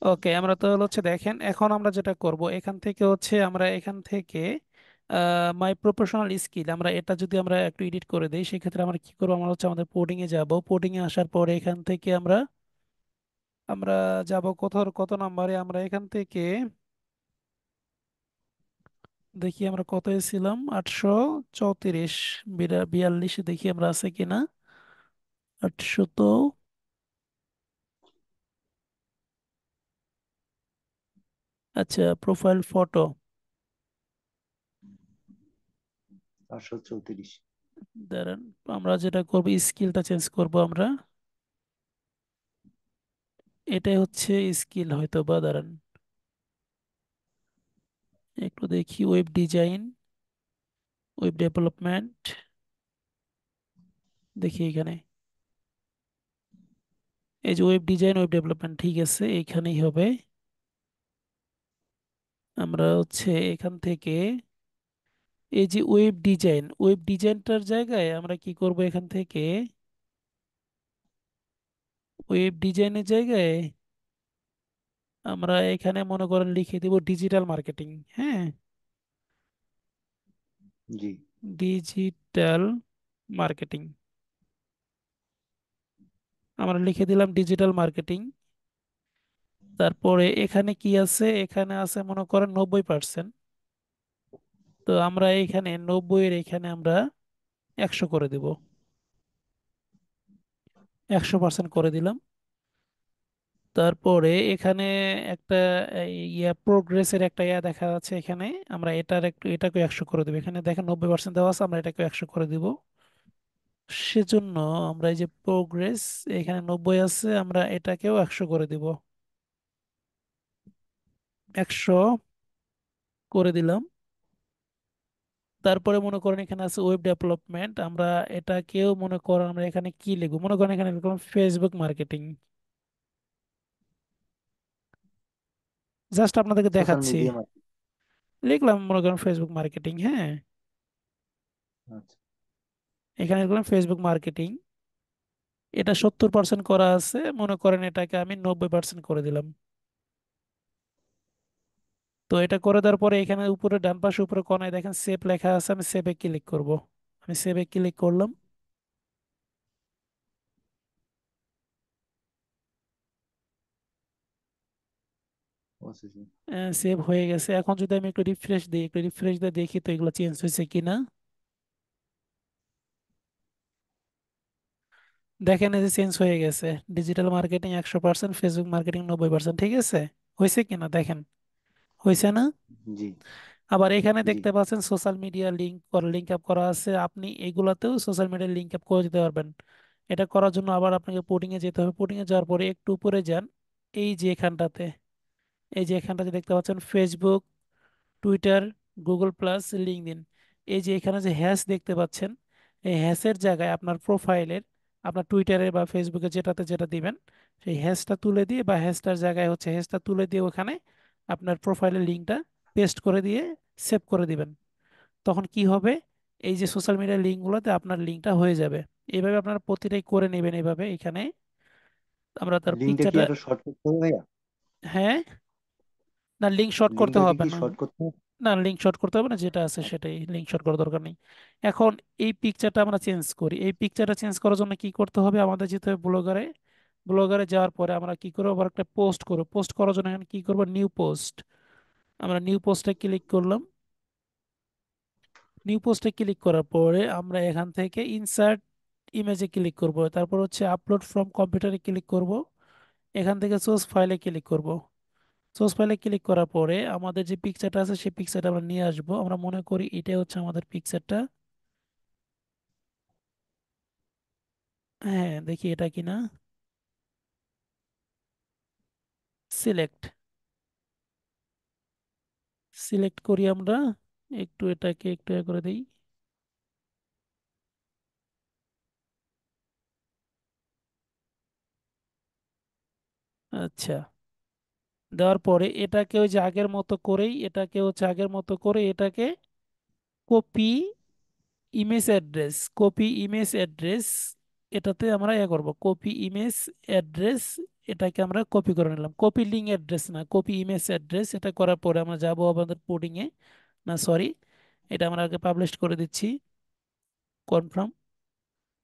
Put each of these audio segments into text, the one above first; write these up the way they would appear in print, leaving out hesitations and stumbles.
ওকে, আমরা তো হচ্ছে দেখেন, এখন আমরা যেটা করব এখান থেকে হচ্ছে আমরা এখান থেকে মাই প্রফেশনাল স্কিল, আমরা এটা যদি আমরা একটু এডিট করে দেই সেক্ষেত্রে আমরা কি করবো, আমরা হচ্ছে আমাদের কোডিং এ যাব। কোডিং এ আসার পরে এখান থেকে আমরা আমরা যাব কত নাম্বারে, আমরা এখান থেকে দেখি আমরা কত ছিলাম, 834, 42 দেখি আমরা আছে কিনা। 800 তো, আচ্ছা প্রোফাইল ফটো, 434। দাঁড়ান, আমরা যেটা করব স্কিলটা চেঞ্জ করব আমরা, এটাই হচ্ছে স্কিল হয়তো বা, দাঁড়ান একটু দেখি, ওয়েব ডিজাইন, ওয়েব ডেভেলপমেন্ট, দেখি এখানে, এই যে ওয়েব ডিজাইন ওয়েব ডেভেলপমেন্ট, ঠিক আছে এইখানেই হবে। আমরা হচ্ছে এখান থেকে এই যে ওয়েব ডিজাইনটার জায়গায় আমরা কি করব, এখান থেকে ওয়েব ডিজাইনের জায়গায় আমরা এখানে মনে করেন লিখে দিব ডিজিটাল মার্কেটিং। হ্যাঁ, জি। ডিজিটাল মার্কেটিং, আমরা লিখে দিলাম ডিজিটাল মার্কেটিং। তারপরে এখানে কি আছে, এখানে আছে মনে করেন 90%। তো আমরা এখানে 90 এর এখানে আমরা 100 করে দিব, 100% করে দিলাম। তারপরে এখানে একটা প্রোগ্রেসের একটা দেখা যাচ্ছে এখানে, আমরা এটাকে 100 করে দেবো। এখানে দেখেন 90% দেওয়া আছে, আমরা এটাকে 100 করে দিব। সেজন্য আমরা এই যে প্রোগ্রেস, এখানে 90 আছে, আমরা এটাকেও 100 করে দিব, 100 করে দিলাম। তারপরে মনে করেন এখানে আছে ওয়েব ডেভেলপমেন্ট, আমরা এটাকেও মনে করেন আমরা এখানে কি লিখবো, মনে করেন এখানে লিখলাম ফেসবুক মার্কেটিং, জাস্ট আপনাদেরকে সোশ্যাল দেখাচ্ছি। Media marketing. লিখলাম মনে করেন ফেসবুক মার্কেটিং, হ্যাঁ, আচ্ছা। এখানে লিখলাম ফেসবুক মার্কেটিং। এটা 70% করা আছে, মনে করেন এটাকে আমি 90% করে দিলাম। তো এটা করে দেওয়ার পরে এখানে উপরে ডান পাশে উপরে কোনায় দেখেন সেভ লেখা আছে, আমি সেভে ক্লিক করব। আমি সেভে ক্লিক করলাম। বুঝেছি। সেভ হয়ে গেছে। এখন যদি আমি একটু রিফ্রেশ দিই, একটু রিফ্রেশ দিয়ে দেখি তো এগুলো চেঞ্জ হয়েছে কিনা। দেখেন এই যে চেঞ্জ হয়ে গেছে, ডিজিটাল মার্কেটিং 100%, ফেসবুক মার্কেটিং 90%, ঠিক আছে, হয়েছে কিনা দেখেন, হয়েছে না? জি। আবার এখানে জি। দেখতে পাচ্ছেন সোশ্যাল মিডিয়া লিঙ্ক আপ করা আছে, আপনি এগুলাতেও সোশ্যাল মিডিয়া লিঙ্ক আপ করে দিতে পারবেন। এটা করার জন্য আবার আপনাকে পোর্টিং এ যেতে হবে, পোর্টিং এ যাওয়ার পরে একটু উপরে যান, এই যে এখানটাতে, এই যে এখানটাতে দেখতে পাচ্ছেন Facebook, Twitter, Google plus, LinkedIn, এই যে এখানে যে হ্যাশ দেখতে পাচ্ছেন, এই হ্যাশের জায়গায় আপনার প্রোফাইলের, আপনার টুইটারে বা ফেসবুকে যেটাতে যেটা দিবেন সেই হ্যাশটা তুলে দিয়ে, বা হ্যাশটার জায়গায় হচ্ছে হ্যাশটা তুলে দিয়ে ওখানে আপনার প্রোফাইলের লিঙ্কটা পেস্ট করে দিয়ে সেভ করে দিবেন। তখন কি হবে, এই যে সোশ্যাল মিডিয়ার লিঙ্কগুলোতে আপনার লিঙ্কটা হয়ে যাবে। এইভাবে আপনারা প্রতিটাই করে নেবেন এইভাবে। এখানে আমরা তার লিঙ্কটা কি পিকচারটা, আরো শর্ট করতে হবে ভাইয়া? হ্যাঁ, না লিঙ্ক শর্ট করতে লিঙ্কটাকে হবে কি না, শর্ট করতে হবে? না লিঙ্ক শর্ট করতে হবে না, যেটা আছে আচ্ছা। সেটাই, লিঙ্ক শর্ট করার দরকার নেই। এখন এই পিকচারটা আমরা চেঞ্জ করি, এই পিকচারটা চেঞ্জ করার জন্য কি করতে হবে, আমাদের যেতে হবে ব্লগারে। ব্লগারে যাওয়ার পরে আমরা কি করবো, আবার একটা পোস্ট করবো। পোস্ট করার জন্য এখানে কি করবো, নিউ পোস্ট, আমরা নিউ পোস্টে ক্লিক করলাম। নিউ পোস্টে ক্লিক করার পরে আমরা এখান থেকে ইনসার্ট ইমেজে ক্লিক করব, তারপর হচ্ছে আপলোড ফ্রম কম্পিউটারে ক্লিক করব, এখান থেকে সোর্স ফাইলে ক্লিক করব। সোর্স ফাইলে ক্লিক করার পরে আমাদের যে পিকচারটা আছে সেই পিকচারটা আমরা নিয়ে আসব, আমরা মনে করি এটাই হচ্ছে আমাদের পিকচারটা। হ্যাঁ, দেখি এটা কিনা, সিলেক্ট, সিলেক্ট করি আমরা, একটু এটাকে একটু করে দিই। আচ্ছা, দেওয়ার পরে এটাকে ওই যে আগের মতো করেই, এটাকে হচ্ছে আগের মতো করে এটাকে copy image address, copy image address, এটাতে আমরা করব কপি ইমেজ অ্যাড্রেস, এটাকে আমরা কপি করে নিলাম, কপি লিঙ্ক অ্যাড্রেস না, কপি ইমেজ অ্যাড্রেস। এটা করার পরে আমরা যাব আমাদের কোডিং এ, না সরি, এটা আমরা আগে পাবলিশ করে দিচ্ছি, কনফার্ম।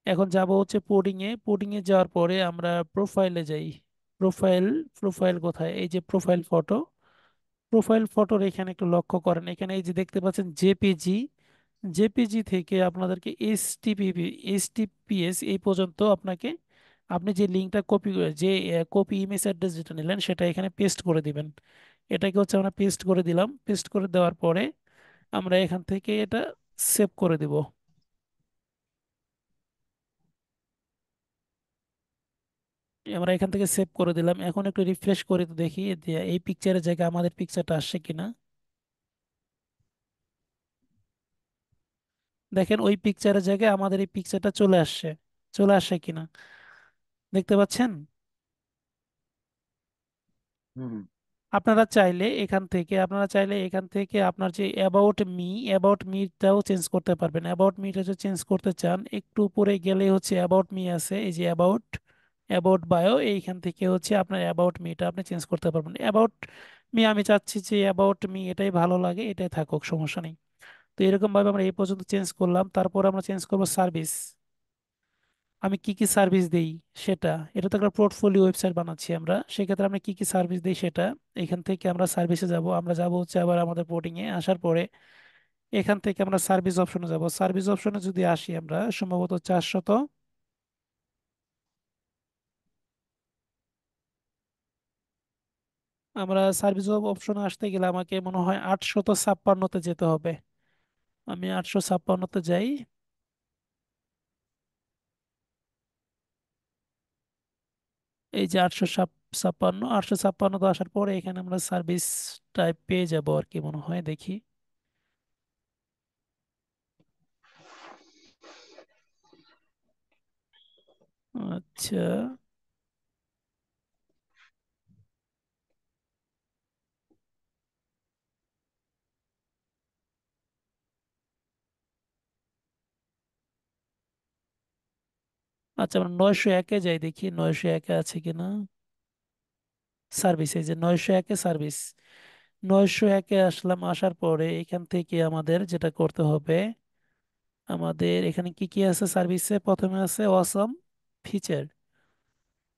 এখন যাব হচ্ছে পোডিং এ, পোডিং এ যাওয়ার পরে আমরা প্রোফাইলে যাই। প্রোফাইল, প্রোফাইল কোথায়, এই যে প্রোফাইল ফটো। প্রোফাইল ফটোর এখানে একটু লক্ষ্য করেন, এখানে এই যে দেখতে পাচ্ছেন জেপিজি, জেপিজি থেকে আপনাদেরকে এইচটিপিএস এই পর্যন্ত আপনাকে, আপনি যে লিঙ্কটা কপি, যে কপি ইমেজ অ্যাড্রেস যেটা নিলেন সেটা এখানে পেস্ট করে দিবেন। এটাকে হচ্ছে আমরা পেস্ট করে দিলাম, পেস্ট করে দেওয়ার পরে আমরা এখান থেকে এটা সেভ করে দিব। আমরা এখান থেকে সেভ করে দিলাম। এখন একটু রিফ্রেশ করে তো দেখি যে এই পিকচারের জায়গায় আমাদের পিকচারটা আসছে কিনা। দেখেন ওই পিকচারের জায়গায় আমাদের এই পিকচারটা চলে আসছে, চলে আসছে কিনা দেখতে পাচ্ছেন। হুম। আপনারা চাইলে এখান থেকে আপনার যে অ্যাবাউট মিটাও চেঞ্জ করতে পারবেন। অ্যাবাউট মিটা যদি চেঞ্জ করতে চান, একটু উপরে গেলে হচ্ছে অ্যাবাউট মি আছে, এই যে অ্যাবাউট, অ্যাবাউট বায়ো, এইখান থেকে হচ্ছে আপনার অ্যাবাউট মিটা আপনি চেঞ্জ করতে পারবেন। অ্যাবাউট মি আমি চাচ্ছি যে অ্যাবাউট মি এটাই ভালো লাগে, এটাই থাকুক, সমস্যা নেই। তো এরকম ভাবে আমরা এই পর্যন্ত চেঞ্জ করলাম, তারপর আমরা চেঞ্জ করব সার্ভিস। আমি কি কি সার্ভিস দেই সেটা, এটা তো একটা পোর্টফোলিও ওয়েবসাইট বানাচ্ছি আমরা, সেক্ষেত্রে আমরা কি কি সার্ভিস দিই সেটা, এখান থেকে আমরা সার্ভিসে যাব। আমরা যাব হচ্ছে আবার আমাদের পোর্টিং এ, আসার পরে এখান থেকে আমরা সার্ভিস অপশনে যাব। সার্ভিস অপশনে যদি আসি আমরা সম্ভবত 400, আমরা সার্ভিস অপশনে আসতে গেলে আমাকে মনে হয় 856-তে যেতে হবে। আমি 856-তে যাই। এই যে 856, 856-তে আসার পরে এখানে আমরা সার্ভিস টাইপ পেয়ে যাব আর কি, মনে হয়, দেখি। আচ্ছা, আচ্ছা, আমরা 901-এ যাই, দেখি 901-এ আছে কিনা সার্ভিস। এই যে 901-এ সার্ভিস, 901-এ আসলাম। আসার পরে এখান থেকে আমাদের যেটা করতে হবে, আমাদের এখানে কি কি আছে সার্ভিসে, প্রথমে আছে অসাম ফিচার।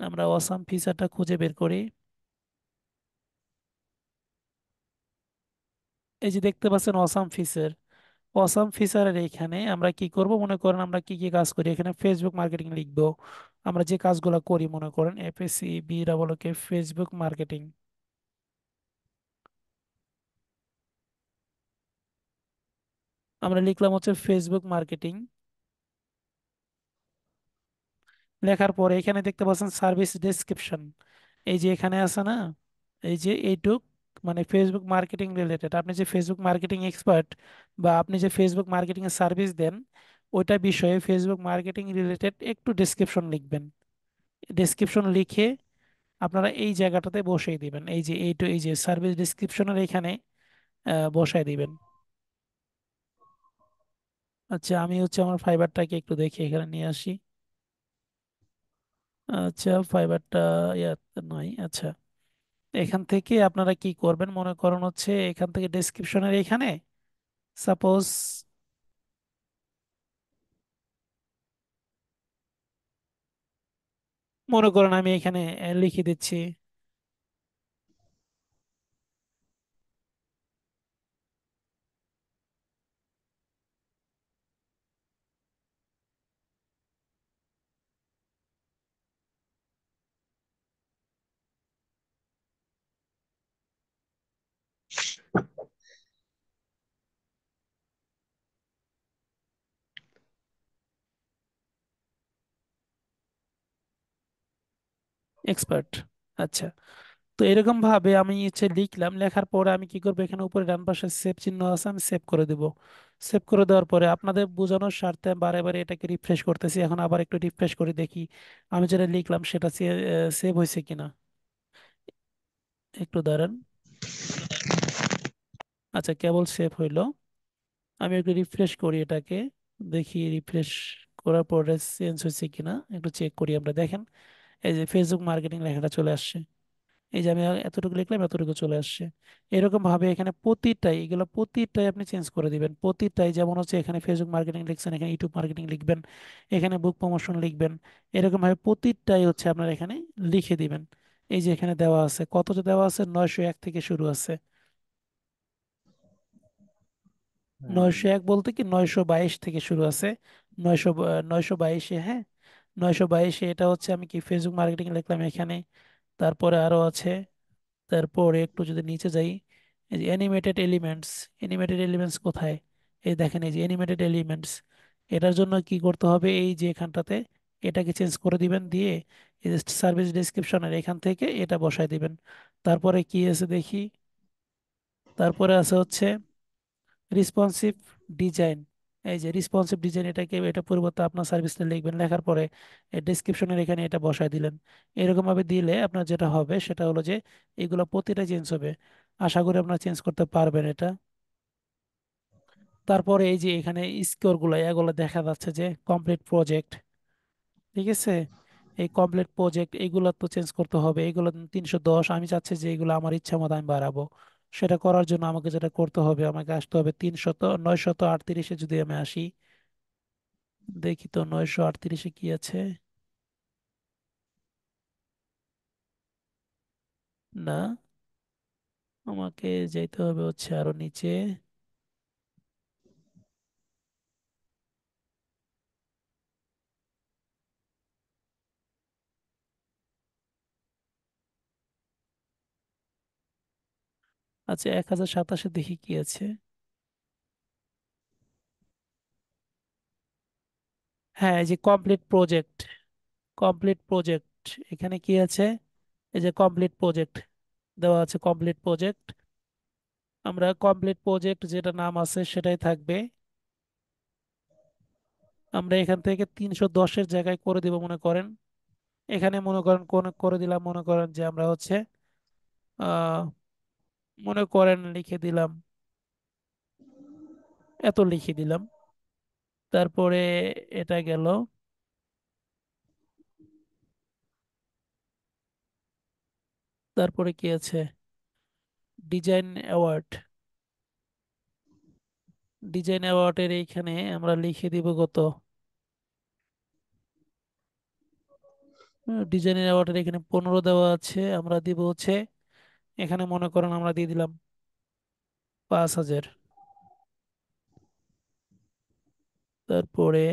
আমরা অসাম ফিচারটা খুঁজে বের করি। এই যে দেখতে পাচ্ছেন অসাম ফিচার, অসাম ফিচারের এখানে আমরা কি করব, মনে করেন আমরা কি কি কাজ করি, এখানে ফেসবুক মার্কেটিং লিখবো। আমরা যে কাজগুলো করি, মনে করেন FACB ফেসবুক মার্কেটিং, আমরা লিখলাম হচ্ছে ফেসবুক মার্কেটিং। লেখার পরে এখানে দেখতে পাচ্ছেন সার্ভিস ডেসক্রিপশন, এই যে এখানে আছে না, এই যে এইটুক, মানে ফেসবুক মার্কেটিং রিলেটেড। আপনি যে ফেসবুক মার্কেটিং এক্সপার্ট, বা আপনি যে ফেসবুক মার্কেটিং এর সার্ভিস দেন, ওইটা বিষয়ে ফেসবুক মার্কেটিং রিলেটেড একটু ডেসক্রিপশন লিখবেন। ডেসক্রিপশন লিখে আপনারা এই জায়গাটাতে বসিয়ে দিবেন, এই যে এই যে সার্ভিস ডেসক্রিপশনের এখানে বসায় দিবেন। আচ্ছা, আমি হচ্ছে আমার ফাইবারটাকে একটু দেখি, এখানে নিয়ে আসি। আচ্ছা, ফাইবারটা ইয়াতে নাই। আচ্ছা, এখান থেকে আপনারা কি করবেন, মনে করেন হচ্ছে এখান থেকে ডেসক্রিপশনের এখানে সাপোজ, মনে করেন আমি এখানে লিখে দিচ্ছি এক্সপার্ট। আচ্ছা, তো এরকম ভাবে আমি হচ্ছে লিখলাম, লেখার পরে আমি কি করবো, এখানে উপরে ডান পাশে সেভ চিহ্ন আছে, আমি সেভ করে দেব। সেভ করে দেওয়ার পরে আপনাদের বোঝানোর স্বার্থে আমি বারে বারে এটাকে রিফ্রেশ করতেছি। এখন আবার একটু রিফ্রেশ করে দেখি আমি যেটা লিখলাম সেটা সেভ হয়েছে কিনা, একটু দাঁড়ান। আচ্ছা, কেবল সেভ হইলো। আমি একটু রিফ্রেশ করি এটাকে, দেখি রিফ্রেশ করার পরে চেঞ্জ হয়েছে কিনা একটু চেক করি আমরা, দেখেন এই যে ফেসবুক মার্কেটিং লেখাটা চলে আসছে। এই যে আমি এতটুকু লিখলাম, এতটুকু চলে আসছে। এরকম ভাবে এখানে প্রতিটাই, এগুলো প্রতিটাই আপনি চেঞ্জ করে দিবেন, প্রতিটাই। যেমন হচ্ছে এখানে ফেসবুক মার্কেটিং লিখছেন, এখানে ইউটিউব মার্কেটিং লিখবেন, এখানে বুক প্রমোশন লিখবেন। এরকম ভাবে প্রতিটাই হচ্ছে আপনার এখানে লিখে দিবেন। এই যে এখানে দেওয়া আছে, কত যে দেওয়া আছে, 901 থেকে শুরু আছে। হ্যাঁ। 901 বলতে কি 922 থেকে শুরু আছে। 922, হ্যাঁ, 922। এটা হচ্ছে আমি কি ফেসবুক মার্কেটিং লিখলাম এখানে। তারপরে আরো আছে। তারপরে একটু যদি নিচে যাই, এই যে অ্যানিমেটেড এলিমেন্টস। অ্যানিমেটেড এলিমেন্টস কোথায়? এই দেখেন, এই যে অ্যানিমেটেড এলিমেন্টস। এটার জন্য কি করতে হবে, এই যে এখানটাতে এটাকে চেঞ্জ করে দিবেন, দিয়ে এই যে সার্ভিস ডেসক্রিপশনের এখান থেকে এটা বসায় দিবেন। তারপরে কি আছে দেখি, তারপরে আছে হচ্ছে রিসপন্সিভ ডিজাইন। এই যে রিসপন্সিভ ডিজাইন, এটাকে এটা পরিবর্তে আপনার সার্ভিসটা লিখবেন, লেখার পরে ডেসক্রিপশনের এখানে এটা বসায় দিলেন। এরকম ভাবে দিলে আপনার যেটা হবে সেটা হলো যে এগুলো প্রতিটা চেঞ্জ হবে। আশা করি আপনারা চেঞ্জ করতে পারবেন এটা। তারপরে এই যে এখানে স্কোর গুলো, এগুলো দেখা যাচ্ছে যে কমপ্লিট প্রজেক্ট, ঠিক আছে। এই কমপ্লিট প্রজেক্ট এগুলো তো চেঞ্জ করতে হবে। এগুলো 310, আমি চাচ্ছি যে এগুলো আমার ইচ্ছা মতো আমি বাড়াবো। সেটা করার জন্য আমাকে যেটা করতে হবে, আমাকে আসতে হবে 938-এ। যদি আমি আসি, দেখি তো 938-এ কি আছে। না, আমাকে যাইতে হবে হচ্ছে আরো নিচে। আচ্ছা, 1027-এ দেখি কি আছে। হ্যাঁ, এই যে কমপ্লিট প্রজেক্ট, কমপ্লিট প্রজেক্ট, এখানে কি আছে, এই যে কমপ্লিট প্রজেক্ট দেওয়া আছে, কমপ্লিট প্রজেক্ট। আমরা কমপ্লিট প্রজেক্ট যেটা নাম আছে সেটাই থাকবে। আমরা এখান থেকে 310-এর জায়গায় করে দিব মনে করেন। এখানে মনে করেন কোন করে দিলাম, মনে করেন যে আমরা হচ্ছে আহ মনে করেন লিখে দিলাম, এত লিখে দিলাম। তারপরে এটা গেল। তারপরে কি আছে, ডিজাইন অ্যাওয়ার্ড। ডিজাইন অ্যাওয়ার্ডের এইখানে আমরা লিখে দিব কত। ডিজাইন অ্যাওয়ার্ডের এখানে 15 দেওয়া আছে, আমরা দিব হচ্ছে, এখানে মনে করেন আমরা দিয়ে দিলাম 5,000। তারপরে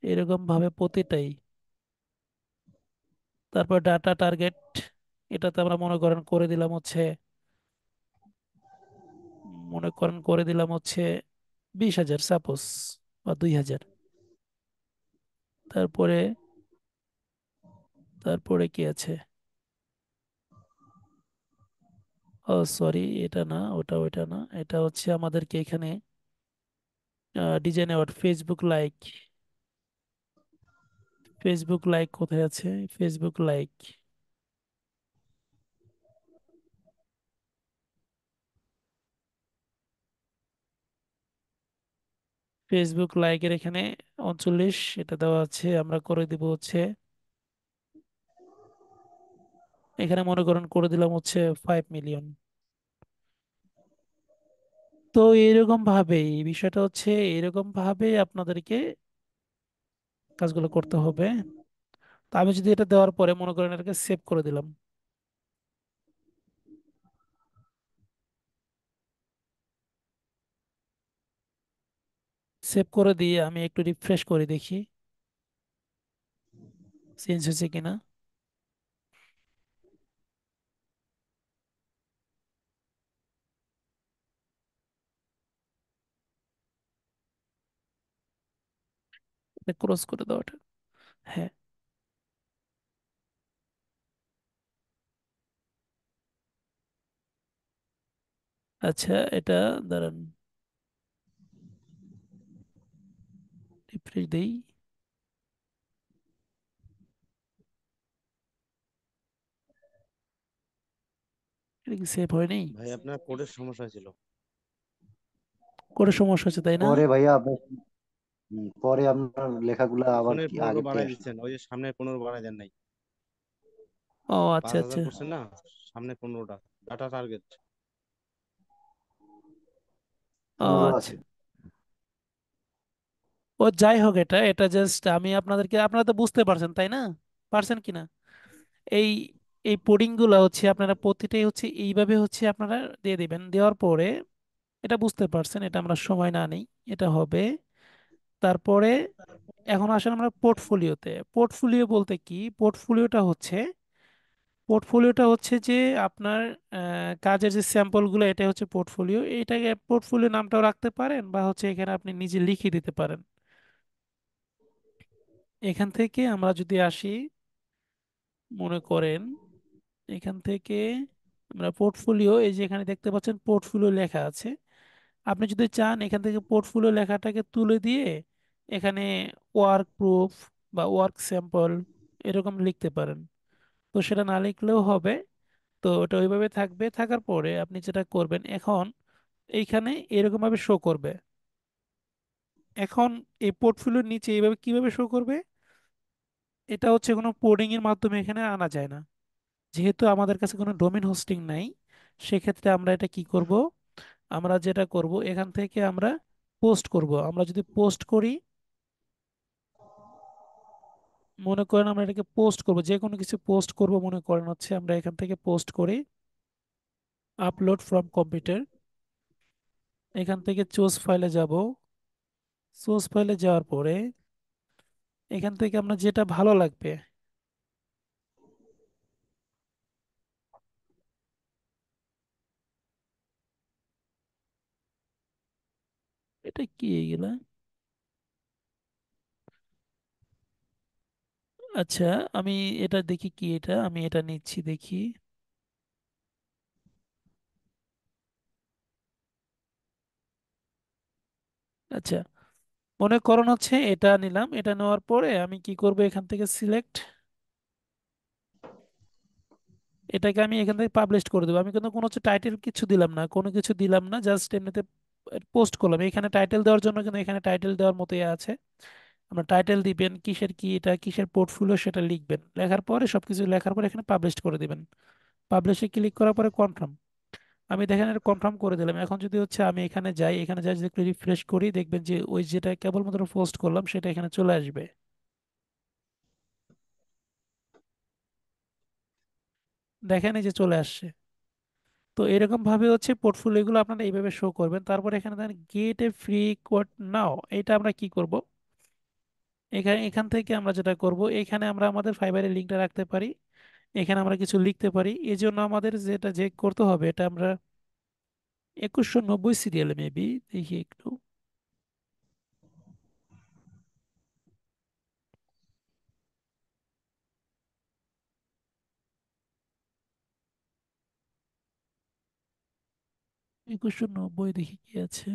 এরকম ভাবে প্রতিটাই। তারপর ডাটা টার্গেট, এটাতে আমরা মনে করেন করে দিলাম হচ্ছে, মনে করেন করে দিলাম হচ্ছে 20,000 সাপোজ, বা 2,000। তারপরে, তারপরে কি আছে, ও সরি, এটা না, ওটা না, এটা হচ্ছে আমাদেরকে এখানে design award, Facebook like. Facebook like কোথায় আছে, ফেসবুক লাইক। ফেসবুক লাইকের এখানে 39, এটা দেওয়া আছে, আমরা করে দিব হচ্ছে, এখানে মনে করেন করে দিলাম হচ্ছে 5 মিলিয়ন। তো এরকম ভাবে এই বিষয়টা হচ্ছে, এরকম ভাবে আপনাদেরকে কাজগুলো করতে হবে। তো আমি যদি এটা দেওয়ার পরে মনে করেন এটাকে সেভ করে দিলাম, সেভ করে দিয়ে আমি একটু রিফ্রেশ করে দেখি চেঞ্জ হয়েছে কিনা। ক্রস করে দাও এটা। হ্যাঁ। আচ্ছা, এটা দাঁড়ান, রিফ্রেশ দেই। এটা কি সেভ হয় নাই? ভাই আপনার কোডের সমস্যা ছিল। করে সমস্যা হচ্ছে তাই না? পরে ভাইয়া পরে আপনার লেখাগুলা আবার পিছনের কি 15 আগেরটাই বাড়াই আসলো। দিচ্ছেন, ওই যে সামনের 15 বাড়াই দেন নাই। ও আচ্ছা পাঁচ আচ্ছা। হাজার করছে না, সামনে 15টা ডাটা টার্গেট। ও আচ্ছা। ও যাই হোক, এটা এটা জাস্ট আমি আপনাদেরকে, আপনারা তো বুঝতে পারছেন তাই না? পারছেন কিনা? এই এই পুডিং গুলা হচ্ছে আপনারা প্রতিটাই হচ্ছে এইভাবে হচ্ছে আপনারা দিয়ে দিবেন, দেওয়ার পরে এটা বুঝতে পারছেন, এটা আমরা সময় না নেই, এটা হবে। তারপরে এখন আসলে আমরা পোর্টফোলিওতে, পোর্টফোলিও বলতে কি, পোর্টফোলিওটা হচ্ছে যে আপনার কাজের যে স্যাম্পলগুলো, এটা হচ্ছে পোর্টফোলিও। এটাকে পোর্টফোলিও নামটাও রাখতে পারেন, বা হচ্ছে এখানে আপনি নিজে লিখে দিতে পারেন। এখান থেকে আমরা যদি আসি, মনে করেন এখান থেকে আমরা পোর্টফোলিও, এই যে এখানে দেখতে পাচ্ছেন পোর্টফোলিও লেখা আছে। আপনি যদি চান এখান থেকে পোর্টফোলিও লেখাটাকে তুলে দিয়ে এখানে ওয়ার্ক প্রুফ বা ওয়ার্ক স্যাম্পল এরকম লিখতে পারেন। তো সেটা না লিখলেও হবে। তো ওটা ওইভাবে থাকবে, থাকার পরে আপনি যেটা করবেন এখন, এইখানে এরকম ভাবে শো করবে। এখন এই পোর্টফোলিওর নিচে এইভাবে কিভাবে শো করবে? এটা হচ্ছে কোনো কোডিং এর মাধ্যমে এখানে আনা যায় না, যেহেতু আমাদের কাছে কোনো ডোমেন হোস্টিং নাই। সেক্ষেত্রে আমরা এটা কি করব? আমরা যেটা করব, এখান থেকে আমরা পোস্ট করব। আমরা যদি পোস্ট করি, মনে করেন আমরা এটাকে পোস্ট করব, যে কোনো কিছু পোস্ট করব, মনে করেন হচ্ছে আমরা এখান থেকে পোস্ট করি আপলোড ফ্রম কম্পিউটার। এখান থেকে চুজ ফাইলে যাব। চুজ ফাইলে যাওয়ার পরে এখান থেকে আমরা যেটা ভালো লাগবে, এটা কি এগুলা? আচ্ছা, আমি এটা দেখি কি, এটা আমি এটা নিচ্ছি দেখি। আচ্ছা, মনে করুন হচ্ছে এটা নিলাম, এটা নেওয়ার পরে আমি কি করব, এখান থেকে সিলেক্ট, এটাকে আমি এখান থেকে পাবলিশ করে দেবো। আমি কিন্তু কোনো হচ্ছে টাইটেল কিছু দিলাম না, কোনো কিছু দিলাম না, জাস্ট এমনিতে পোস্ট করলাম। এখানে টাইটেল দেওয়ার জন্য কিন্তু এখানে টাইটেল দেওয়ার মতোই আছে। আমরা টাইটেল দিবেন, কিসের কি, এটা কিসের পোর্টফোলিও সেটা লিখবেন, লেখার পরে সবকিছু লেখার পরে এখানে পাবলিশ করে দিবেন। পাবলিশে ক্লিক করার পরে কনফার্ম। আমি দেখেন এটা কনফার্ম করে দিলাম। এখন যদি হচ্ছে আমি এখানে যাই, এখানে যাই যদি একটু রিফ্রেশ করি, দেখবেন যে ওই যেটা কেবলমাত্র পোস্ট করলাম সেটা এখানে চলে আসবে। দেখেন এই যে চলে আসছে। তো এরকম ভাবে হচ্ছে পোর্টফোলিও গুলো আপনারা এইভাবে শো করবেন। তারপর এখানে দেখেন গেট এ ফ্রি কোড নাও, এটা আমরা কি করব? এখানে এখান থেকে আমরা যেটা করব, এখানে আমরা আমাদের ফাইবারের লিঙ্কটা রাখতে পারি, এখানে আমরা কিছু লিখতে পারি। এই জন্য আমাদের যেটা যে করতে হবে, এটা আমরা 2190 সিরিয়ালে মেবি, দেখি একটু। 2190 দেখি কি আছে।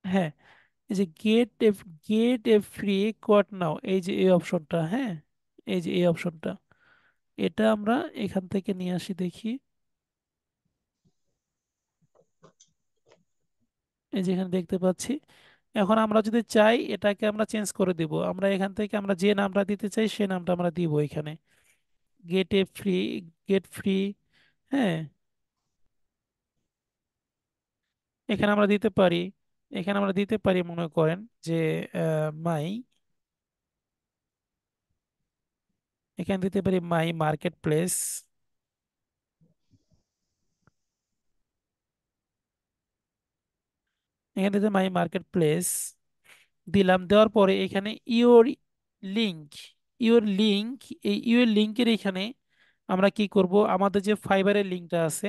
হ্যাঁ, এই যে গেট এ ফ্রি কোড নাও, এই যে এই অপশনটা, হ্যাঁ, এই যে এই অপশনটা, এটা আমরা এখান থেকে নিয়ে আসি দেখি। এই যে এখানে দেখতে পাচ্ছি। এখন আমরা যদি চাই এটাকে আমরা চেঞ্জ করে দিব, আমরা এখান থেকে আমরা যে নামটা দিতে চাই সেই নামটা আমরা দিব এখানে। গেট এ ফ্রি, গেট ফ্রি, হ্যাঁ, এখানে আমরা দিতে পারি। এখানে আমরা দিতে পারি মনে করেন যে মাই, এখানে দিতে পারি মাই মার্কেট প্লেস। এখানে দিতে মাই মার্কেট প্লেস দিলাম। দেওয়ার পরে এখানে ইওর লিঙ্ক, ইওর লিঙ্ক, এই ইওর লিঙ্কের এখানে আমরা কি করব, আমাদের যে ফাইবারের লিঙ্কটা আছে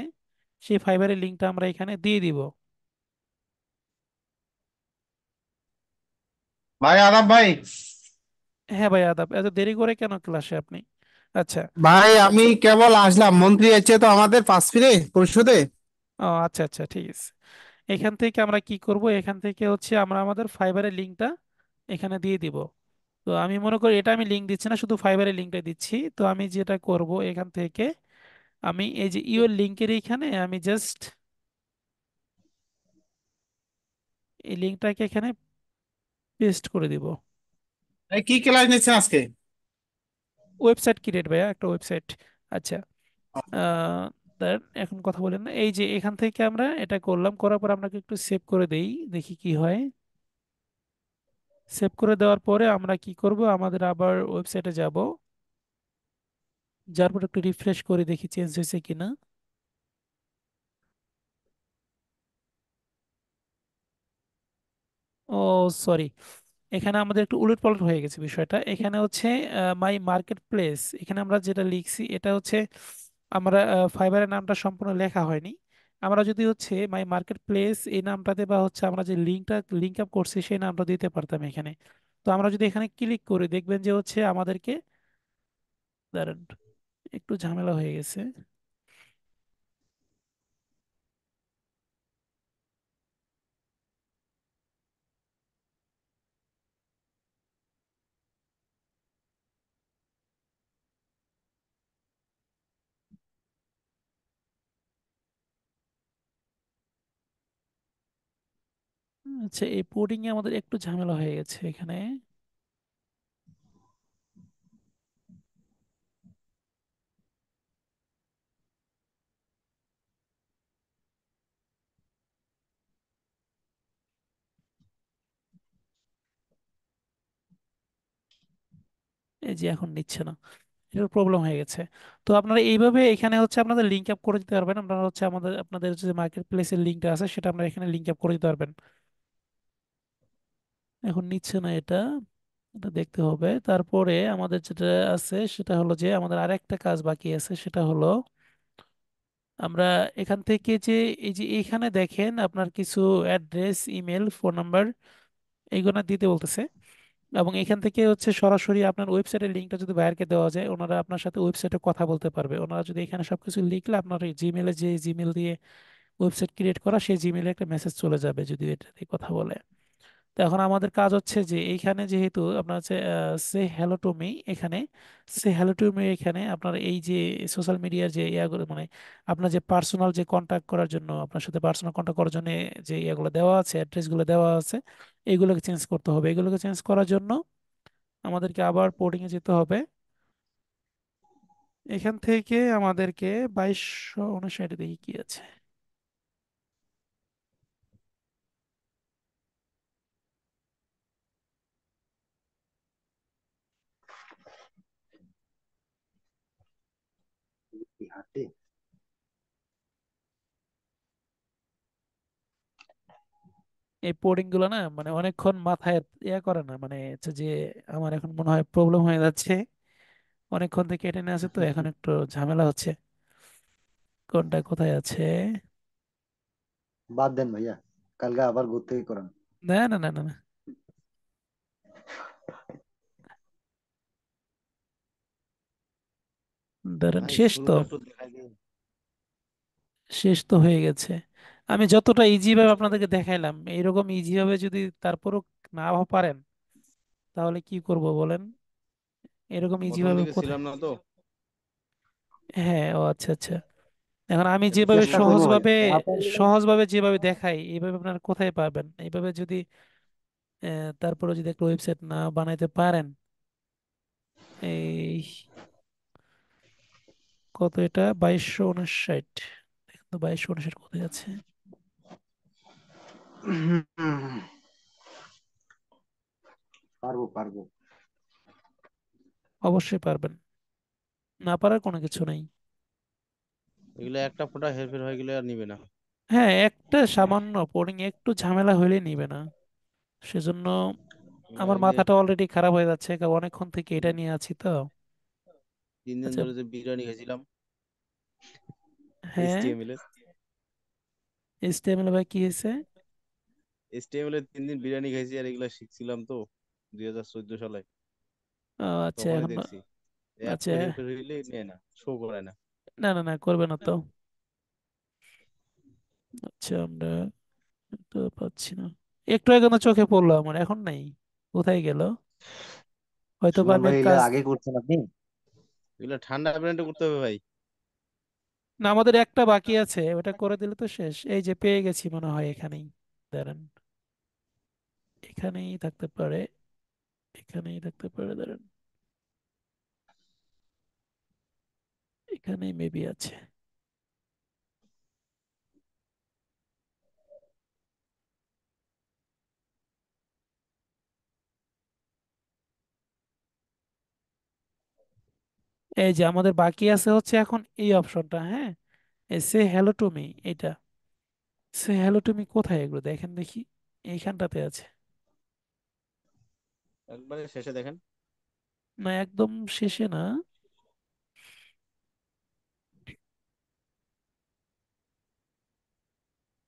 সেই ফাইবারের লিঙ্কটা আমরা এখানে দিয়ে দিব। ভাই আদাব ভাই। হ্যাঁ ভাই, আদাব। এত দেরি করে কেন ক্লাসে আপনি? আচ্ছা। ভাই আমি কেবল আসলাম, মন্ত্রী এসেছে তো আমাদের পাশ ফিরে পরিষদে। ও আচ্ছা আচ্ছা, ঠিক আছে। এখান থেকে আমরা কি করব, এখান থেকে হচ্ছে আমরা আমাদের ফাইবারের লিঙ্কটা এখানে দিয়ে দিব। তো আমি মনে করি এটা আমি লিঙ্ক দিচ্ছি না, শুধু ফাইবারের লিঙ্কটা দিচ্ছি। তো আমি যেটা করব, এখান থেকে আমি এই যে ইওর লিঙ্কের এইখানে আমি জাস্ট এই লিঙ্কটাকে এখানে পেস্ট করে দিব। এই কি ক্লাস নিচ্ছেন আজকে? ওয়েবসাইট ক্রিয়েট ভাইয়া, একটা ওয়েবসাইট। আচ্ছা, আহ এখন কথা বলেন না, এই যে এখান থেকে আমরা এটা করলাম, করার পর আপনাকে একটু সেভ করে দেই, দেখি কি হয়। সেভ করে দেওয়ার পরে আমরা কি করব, আমাদের আবার ওয়েবসাইটে যাব, যার পর একটু রিফ্রেশ করে দেখি চেঞ্জ হয়েছে কিনা। ও সরি, এখানে আমাদের একটু উলটপালট হয়ে গেছে বিষয়টা। এখানে হচ্ছে মাই মার্কেট প্লেস, এখানে আমরা যেটা লিখছি এটা হচ্ছে আমরা ফাইবারের নামটা সম্পূর্ণ লেখা হয়নি। আমরা যদি হচ্ছে মাই মার্কেট প্লেস এই নামটাতে, বা হচ্ছে আমরা যে লিঙ্ক আপ করছি সেই নামটা দিতে পারতাম এখানে। তো আমরা যদি এখানে ক্লিক করি দেখবেন যে হচ্ছে আমাদেরকে, দাঁড়ান একটু ঝামেলা হয়ে গেছে। আচ্ছা, এই কোডিং এ আমাদের একটু ঝামেলা হয়ে গেছে এখানে। এই যে এখন নিচ্ছে না, এটার প্রবলেম হয়ে গেছে। তো আপনারা এইভাবে এখানে হচ্ছে আপনাদের লিঙ্ক আপ করে দিতে পারবেন। আপনারা হচ্ছে আপনাদের যে মার্কেট প্লেসের লিঙ্কটা আছে সেটা আপনারা এখানে লিঙ্ক আপ করে দিতে পারবেন। এখন নিচ্ছে না এটা, এটা দেখতে হবে। তারপরে আমাদের যেটা আছে সেটা হলো যে আমাদের আরেকটা কাজ বাকি আছে, সেটা হলো আমরা এখান থেকে যে, এই যে এখানে দেখেন আপনার কিছু অ্যাড্রেস, ইমেল, ফোন নাম্বার এইগুলো দিতে বলতেছে। এবং এখান থেকে হচ্ছে সরাসরি আপনার ওয়েবসাইটের লিঙ্কটা যদি বাইরকে দেওয়া যায়, ওনারা আপনার সাথে ওয়েবসাইটে কথা বলতে পারবে। ওনারা যদি এখানে সবকিছু লিখলে আপনার এই জিমেলে, যে জিমেল দিয়ে ওয়েবসাইট ক্রিয়েট করা, সেই জিমেলে একটা মেসেজ চলে যাবে যদি এটা দিয়ে কথা বলে। তো এখন আমাদের কাজ হচ্ছে যে এইখানে যেহেতু আপনার হচ্ছে সে হ্যালো টু মি, এখানে সে হ্যালো টু মি, এখানে আপনার এই যে সোশ্যাল মিডিয়ার যে ইয়াগুলো, মানে আপনার যে পার্সোনাল যে কন্ট্যাক্ট করার জন্য, আপনার সাথে পার্সোনাল কন্ট্যাক্ট করার জন্য যে ইয়াগুলো দেওয়া আছে, অ্যাড্রেসগুলো দেওয়া আছে, এইগুলোকে চেঞ্জ করতে হবে। এগুলোকে চেঞ্জ করার জন্য আমাদেরকে আবার পোর্টিং এ যেতে হবে। এখান থেকে আমাদেরকে 2259 দেখি কি আছে। হাঁটে। এই পোর্টিং গুলো না মানে অনেকক্ষণ মাথায় ইয়া করে না, মানে হচ্ছে যে আমার এখন মনে হয় প্রবলেম হয়ে যাচ্ছে। অনেকক্ষণ থেকে এটা নিয়ে আছে, তো এখন একটু ঝামেলা হচ্ছে কোনটা কোথায় আছে। বাদ দেন ভাইয়া, কালকে আবার ঘুরতে করান। না না না না না, দাঁড়ান, ভাই শেষ তো, শুরুটা একটু দেখাই দিন। শেষ তো হয়ে গেছে। আমি যতটা ইজি ভাবে আপনাদেরকে দেখাইলাম, এইরকম ইজি ভাবে যদি তারপরও না পারেন তাহলে কি করব বলেন। এরকম ইজি প্রথম ভাবে দিকে কোথায়? ছিলাম না তো। হ্যাঁ, ও আচ্ছা আচ্ছা। এখন আমি একটু যেভাবে চেষ্টা করবো ভাইয়া, সহজভাবে, না পারলে সহজভাবে যেভাবে দেখাই এইভাবে আপনারা কোথায় পাবেন? এইভাবে যদি তারপরে যদি একটা ওয়েবসাইট না বানাইতে পারেন, এই কত এটা, 2259, দেখুন তো 2259 কোথায় আছে। পারবো পারবো। অবশ্যই পারবেন, না পারার কোনো কিছু নাই। এগুলো একটা ফোঁটা হেরফের হয়ে গেলে আর নিবে না। হ্যাঁ, একটা সামান্য পোর্টিং একটু ঝামেলা হইলে নিবে না, সেজন্য আমার এই যে মাথাটা অলরেডি খারাপ হয়ে যাচ্ছে, কারণ অনেকক্ষণ থেকে এটা নিয়ে আছি তো। 3 দিন আচ্ছা, ধরে যে বিরিয়ানি খেয়েছিলাম হ্যাঁ, এসটিএমএল এর, এইচটিএমএল ভাই কি হয়েছে? এসটিএমএল এর 3 দিন বিরিয়ানি খেয়েছি, আর এগুলো শিখছিলাম তো 2014 সালে। আচ্ছা তখনই এখন, দেখছি আচ্ছা, একটু হেরফের হইলে নেয় না, শো করে না। না না না, করবে না তো। আচ্ছা, আমরা তো পাচ্ছি না। একটু আগে না চোখে পড়লো আমার, এখন নাই, কোথায় গেল? হয়তো বা সুমন আমি ভাই, এগুলা কাজ, আগে করছেন আপনি? এগুলো ঠান্ডা ব্র্যান্ডে করতে হবে ভাই। না আমাদের একটা বাকি আছে, ওটা করে দিলে তো শেষ। এই যে পেয়ে গেছি মনে হয় এখানেই, দাঁড়ান। এখানেই থাকতে পারে, এখানেই থাকতে পারে, ধরেন এখানেই মেবি আছে। এই যে আমাদের বাকি আছে হচ্ছে এখন এই অপশনটা, হ্যাঁ, সে হ্যালো টু মি, এটা সে হ্যালো টু মি কোথায়, এগুলো দেখেন দেখি, এইখানটাতে আছে। একবারে শেষে দেখেন। না একদম শেষে না।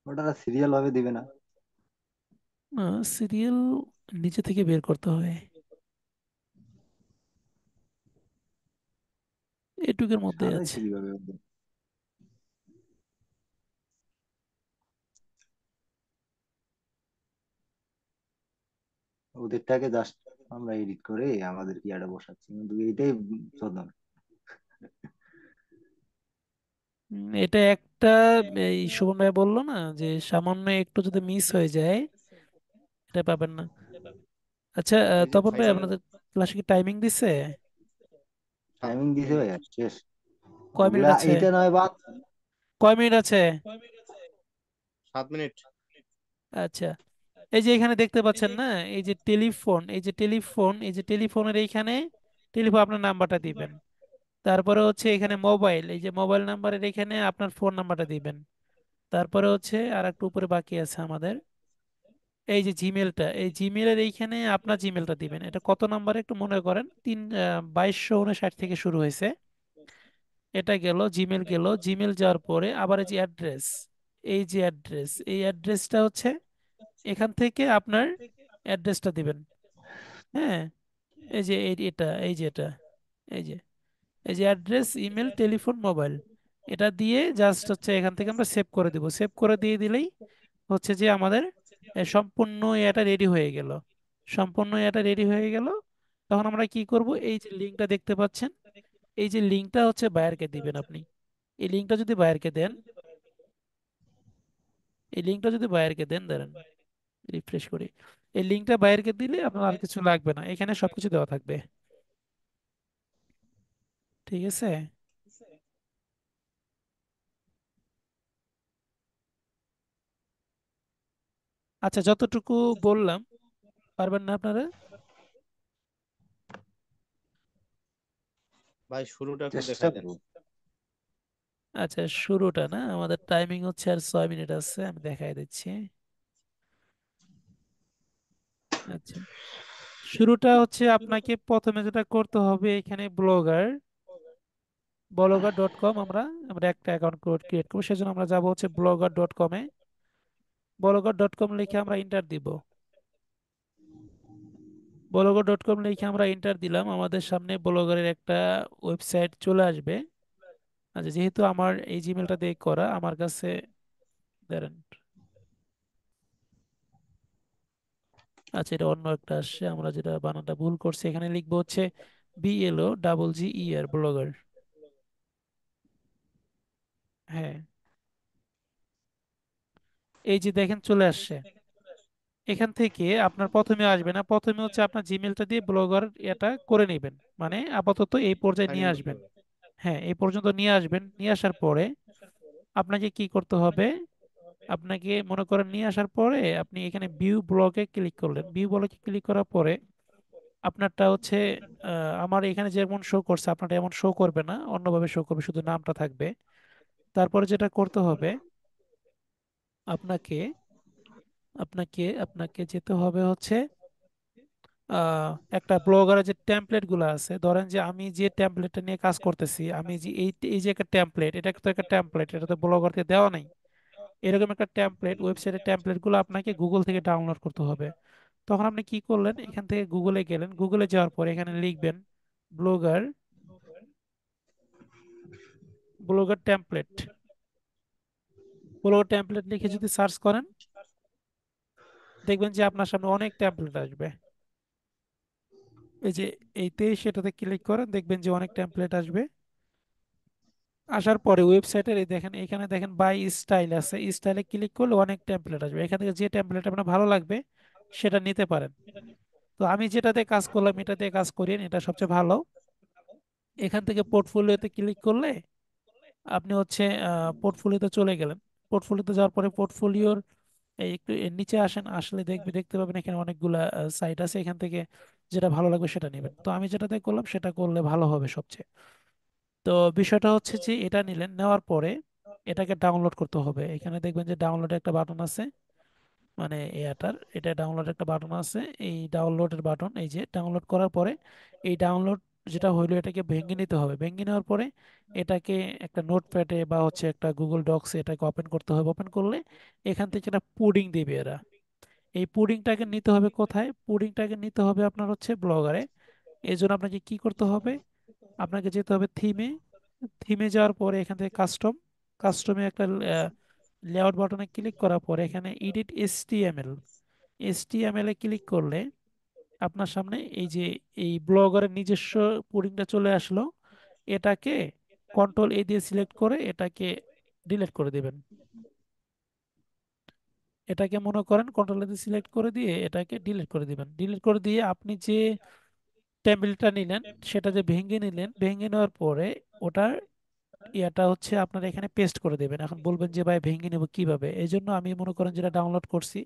ওটা সিরিয়াল ভাবে দিবে না? না, সিরিয়াল নিচে থেকে বের করতে হবে, এটুকের মধ্যে আছে। সাজাইছে কিভাবে ওদের? ওদেরটাকে জাস্ট আমরা এডিট করে আমাদের ইয়াটা বসাচ্ছি, কিন্তু এটাই চোদন। এটা একটা, এই সুমন ভাই বললো না যে সামান্য একটু যদি মিস হয়ে যায় এটা পাবেন না। আচ্ছা, এই যে তপন ভাই ফাইসালের। আপনাদের ক্লাসে কি টাইমিং দিছে? হ্যাঁ, টাইমিং দিছে ভাই, আর শেষ। কয় মিনিট এগুলা আছে? এইটা নয় বাদ। কয় মিনিট আছে? 7 মিনিট। আচ্ছা, এই যে এখানে দেখতে পাচ্ছেন না, এই যে টেলিফোন, এই যে টেলিফোন, এই যে টেলিফোনের এইখানে টেলিফোন আপনার নাম্বারটা দিবেন। তারপরে হচ্ছে এখানে মোবাইল, এই যে মোবাইল নাম্বারের এখানে আপনার ফোন নাম্বারটা দিবেন। তারপরে হচ্ছে আর একটু উপরে বাকি আছে আমাদের, এই যে জিমেলটা, এই জিমেলের এইখানে আপনার জিমেলটা দিবেন। এটা কত নাম্বারে একটু মনে করেন, 2259 থেকে শুরু হয়েছে। এটা গেল জিমেল, গেল জিমেল যাওয়ার পরে আবার এই যে অ্যাড্রেস, এই যে অ্যাড্রেস, এই অ্যাড্রেসটা হচ্ছে এখান থেকে আপনার অ্যাড্রেসটা দিবেন। হ্যাঁ, এই যে এটা, এই যে এটা, এই যে, এই যে অ্যাড্রেস, ইমেল, টেলিফোন, মোবাইল, এটা দিয়ে জাস্ট হচ্ছে এখান থেকে আমরা সেভ করে দিব। সেভ করে দিয়ে দিলেই হচ্ছে যে আমাদের সম্পূর্ণ এটা রেডি হয়ে গেল। সম্পূর্ণ এটা রেডি হয়ে গেল। তখন আমরা কি করব, এই যে লিঙ্কটা দেখতে পাচ্ছেন, এই যে লিঙ্কটা হচ্ছে বায়ারকে দিবেন আপনি। এই লিঙ্কটা যদি বায়ারকে দেন, এই লিঙ্কটা যদি বায়ারকে দেন, দাঁড়ান রিফ্রেশ করি, এই লিঙ্কটা বায়ারকে দিলে আপনার আর কিছু লাগবে না, এখানে সবকিছু দেওয়া থাকবে। ঠিক আছে। আচ্ছা, যতটুকু বললাম পারবেন না আপনারা? ভাই শুরুটা একটু চেষ্টা দেখাই দেন। করবো। আচ্ছা, শুরুটা না, আমাদের টাইমিং হচ্ছে আর 6 মিনিট আছে, আমি দেখাই দিচ্ছি। আচ্ছা, শুরুটা হচ্ছে আপনাকে প্রথমে যেটা করতে হবে, এখানে ব্লগার.কম, আমরা একটা অ্যাকাউন্ট ক্রিয়েট করবো, সেজন্য আমরা যাবো হচ্ছে blogger.com-এ। blogger.com লিখে আমরা ইন্টার দিব। blogger.com লিখে আমরা ইন্টার দিলাম, আমাদের সামনে ব্লগারের একটা ওয়েবসাইট চলে আসবে। আচ্ছা, যেহেতু আমার এই জিমেলটা দিয়ে করা, আমার কাছে, দাঁড়ান, আচ্ছা এটা অন্য একটা আসছে, আমরা যেটা বানানটা ভুল করছি, এখানে লিখবো হচ্ছে BLOGGER, ব্লগার। হ্যাঁ, এই যে দেখেন চলে আসছে। এখান থেকে আপনার প্রথমে আসবে না, প্রথমে হচ্ছে আপনার জিমেলটা দিয়ে ব্লগার এটা করে নেবেন, মানে আপাতত এই পর্যায়ে সাইন নিয়ে ইন করতে আসবেন। হবে। হ্যাঁ, এই পর্যন্ত নিয়ে আসবেন, নিয়ে আসার পরে আপনাকে কি করতে হবে, আপনাকে মনে করেন নিয়ে আসার পরে আপনি এখানে ভিউ ব্লগে ক্লিক করলেন, ভিউ ব্লগে ক্লিক করার পরে আপনারটা হচ্ছে, আমার এখানে যেমন শো করছে আপনারটা এমন শো করবে না, অন্যভাবে শো করবে, শুধু নামটা থাকবে। তারপরে যেটা করতে হবে, আপনাকে আপনাকে আপনাকে যেতে হবে হচ্ছে একটা ব্লগারের যে টেমপ্লেট গুলো আছে, ধরেন যে আমি যে টেমপ্লেটটা নিয়ে কাজ করতেছি, আমি যে এই যে একটা টেমপ্লেট, এটা তো একটা টেমপ্লেট, এটা তো ব্লগারকে দেওয়া নাই। এরকম একটা টেমপ্লেট, ওয়েবসাইটের টেমপ্লেট গুলো আপনাকে গুগল থেকে ডাউনলোড করতে হবে। তখন আপনি কি করলেন, এখান থেকে গুগলে গেলেন, গুগলে যাওয়ার পরে এখানে লিখবেন blogger, blogger template, blogger template লিখে যদি সার্চ করেন, দেখবেন যে আপনার সামনে অনেক টেমপ্লেট আসবে। এই যে এইতে সেটাতে ক্লিক করেন, দেখবেন যে অনেক টেমপ্লেট আসবে। আসার পরে ওয়েবসাইটের এই দেখেন, এখানে দেখেন বাই স্টাইল আছে, স্টাইলে ক্লিক করলে অনেক টেমপ্লেট আসবে, এখান থেকে যে টেমপ্লেট আপনার ভালো লাগবে সেটা নিতে পারেন। তো আমি যেটাতে কাজ করলাম এটাতে কাজ করিয়ে এটা সবচেয়ে ভালো। এখান থেকে পোর্টফোলিওতে ক্লিক করলে আপনি হচ্ছে পোর্টফোলিওতে চলে গেলেন। পোর্টফোলিওতে যাওয়ার পরে পোর্টফোলিওর এই একটু এর নিচে আসেন, আসলে দেখতে পাবেন এখানে অনেকগুলা সাইট আছে, এখান থেকে যেটা ভালো লাগবে সেটা নেবেন। তো আমি যেটাতে করলাম সেটা করলে ভালো হবে সবচেয়ে। তো বিষয়টা হচ্ছে যে এটা নিলেন, নেওয়ার পরে এটাকে ডাউনলোড করতে হবে। এখানে দেখবেন যে ডাউনলোড একটা বাটন আছে, মানে এয়ারটার এটা ডাউনলোড একটা বাটন আছে। এই ডাউনলোডের বাটন, এই যে ডাউনলোড করার পরে এই ডাউনলোড যেটা হইলো এটাকে ভেঙে নিতে হবে। ভেঙে নেওয়ার পরে এটাকে একটা নোটপ্যাডে বা হচ্ছে একটা গুগল ডক্সে এটাকে ওপেন করতে হবে। ওপেন করলে এখান থেকে একটা পুডিং দিবে এরা। এই পুডিংটাকে নিতে হবে কোথায়? পুডিংটাকে নিতে হবে আপনার হচ্ছে ব্লগারে। এই জন্য আপনাকে কি করতে হবে? আপনাকে যেতে হবে থিমে। থিমে যাওয়ার পরে এখান থেকে কাস্টমে একটা লেআউট বাটনে ক্লিক করার পরে এখানে এডিট এসটিএমএল এ ক্লিক করলে আপনার সামনে এই যে এই ব্লগারের নিজস্ব পুডিংটা চলে আসলো। এটাকে কন্ট্রোল দিয়ে সিলেক্ট করে এটাকে ডিলিট করে দিবেন। এটাকে মনে করেন কন্ট্রোল দিয়ে সিলেক্ট করে দিয়ে এটাকে ডিলিট করে দিবেন। ডিলিট করে দিয়ে আপনি যে টেবিলটা নিলেন সেটা যে ভেঙে নিলেন, ভেঙে নেওয়ার পরে ওটার এটা হচ্ছে আপনার এখানে পেস্ট করে দেবেন। এখন বলবেন যে ভাই ভেঙে নেব কিভাবে? এই জন্য আমি মনে করেন যেটা ডাউনলোড করছি,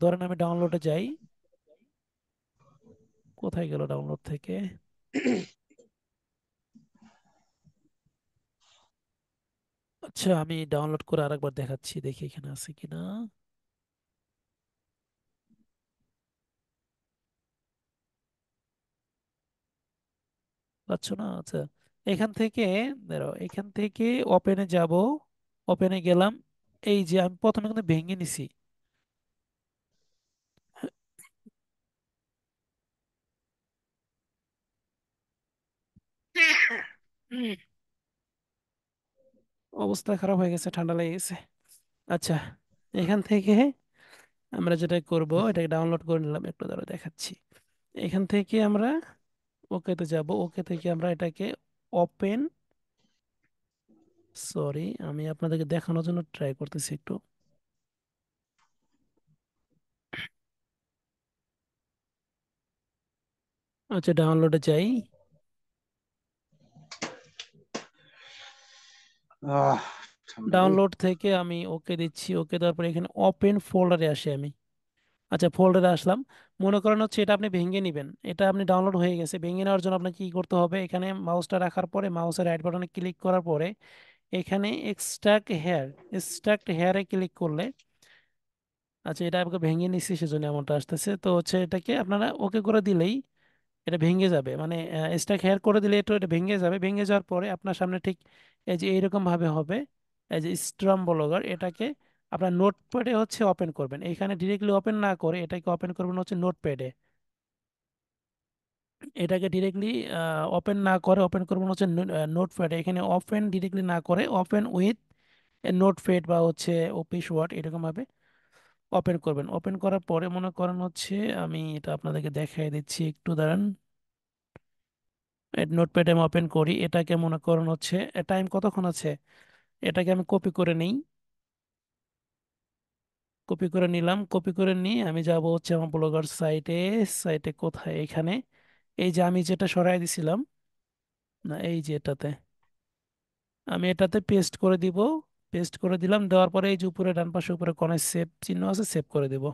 ধরেন আমি ডাউনলোডে যাই। কোথায় গেল ডাউনলোড থেকে? আচ্ছা, আমি ডাউনলোড করে আরেকবার দেখাচ্ছি, দেখি এখানে আছে কিনা। পাচ্ছ না? আচ্ছা, এখান থেকে দাঁড়াও, এখান থেকে ওপেনে যাব। ওপেনে গেলাম। এই যে আমি প্রথমে কিন্তু ভেঙে নিছি। উম, অবস্থা খারাপ হয়ে গেছে, ঠান্ডা লেগে গেছে। আচ্ছা, এখান থেকে আমরা যেটা করব এটাকে ডাউনলোড করে নিলাম, একটু দ্বারা দেখাচ্ছি। এখান থেকে আমরা ওকেতে যাব। ওকে থেকে আমরা এটাকে ওপেন, সরি আমি আপনাদেরকে দেখানোর জন্য ট্রাই করতেছি একটু। আচ্ছা, ডাউনলোডে যাই। আহ ঠান্ডা রে। ডাউনলোড থেকে আমি ওকে দিচ্ছি। ওকে দেওয়ার পরে এখানে ওপেন ফোল্ডারে আসি আমি। আচ্ছা, ফোল্ডারে আসলাম। মনে করেন হচ্ছে এটা আপনি ভেঙে নেবেন। এটা আপনি ডাউনলোড হয়ে গেছে, ভেঙে নেওয়ার জন্য আপনাকে কি করতে হবে? এখানে মাউসটা রাখার পরে মাউসের রাইট বাটনে ক্লিক করার পরে এখানে এক্সট্রাক্ট হেয়ারে ক্লিক করলে, আচ্ছা এটা আমাকে ভেঙে নিচ্ছি সেজন্য এমনটা আসতেছে। তো হচ্ছে এটাকে আপনারা ওকে করে দিলেই এটা ভেঙে যাবে, মানে স্ট্যাক হেয়ার করে দিলে এটা ভেঙে যাবে। ভেঙে যাওয়ার পরে আপনার সামনে ঠিক এই যে এইরকম ভাবে হবে। এই যে স্ট্রম ব্লগার, এটাকে আপনার নোটপ্যাডে হচ্ছে ওপেন করবেন। এখানে ডিরেক্টলি ওপেন না করে এটাকে ওপেন করবেন হচ্ছে নোটপ্যাডে। এটাকে ডিরেক্টলি ওপেন না করে ওপেন করবেন হচ্ছে নোটপ্যাডে। এখানে ওপেন ডিরেক্টলি না করে ওপেন উইথ নোটপ্যাড বা হচ্ছে অফিস ওয়ার্ড এরকম ভাবে ওপেন করবেন। ওপেন করার পরে মনে করেন হচ্ছে আমি এটা আপনাদেরকে দেখাই দিচ্ছি, একটু দাঁড়ান। নোটপ্যাড আমি ওপেন করি। এটাকে মনে করুন হচ্ছে টাইম কতক্ষণ আছে, এটাকে আমি কপি করে নিই। কপি করে নিলাম। কপি করে নিয়ে আমি যাব হচ্ছে আমার ব্লগার সাইটে। সাইটে কোথায়? এখানে এই যে আমি যেটা সরাই দিছিলাম, না এই যে এটাতে আমি এটাতে পেস্ট করে দিব। পেস্ট করে দিলাম। দেওয়ার পরে এই যে উপরে ডান পাশে উপরে কোণায় সেভ চিহ্ন আছে, সেভ করে দিব।